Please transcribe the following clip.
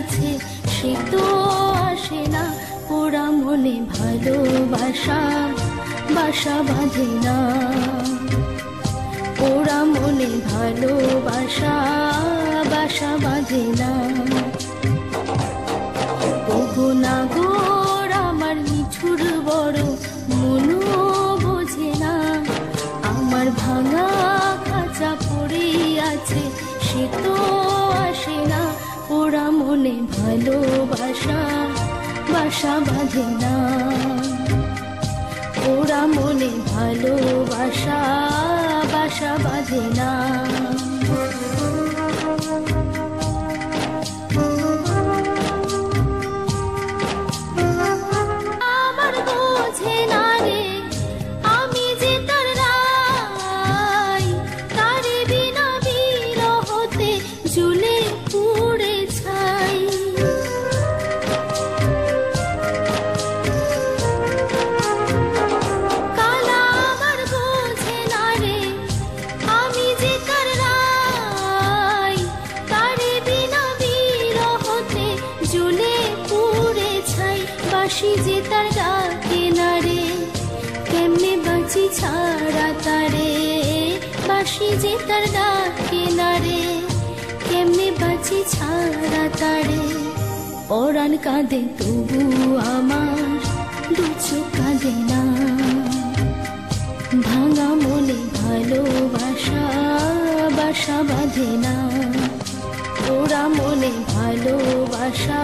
আছে সে তো আসে না, ওরা মনে ভালোবাসা বাসা বাঁধে না, ওরা মনে ভালোবাসা বাসা বাঁধে না। ওগো নাগর আমার নিঠুর বড় মনও বোঝে না, আমার ভাঙা খাঁচা পড়ে আছে সে তো আসে না, ওরা মনে ভালোবাসা বাসা বাঁধে না, ওরা মনে ভালোবাসা বাসা বাঁধে না। আমার বোঝে না রে আমি যে তার রাই, তারে বিনা বিরহতে ঝুলে পুড়ে ছাই। কালা আমার বোঝে না রে আমি যে তার রাই, তারে বিনা বিরহতে ঝুলে পুড়ে ছাই। বাঁশি যে তার ডাকে না রে কেমনে বাঁচি ছাড়া তারে, বাঁশি যে তার ডাকে না রে কেমনে বাঁচি ছাড়া তারে। পরাণ কাঁদে তবু আমার দু চোখ কাঁদে না, ভাঙা মনে ভালোবাসা বাসা বাঁধে না, ওরা মনে ভালোবাসা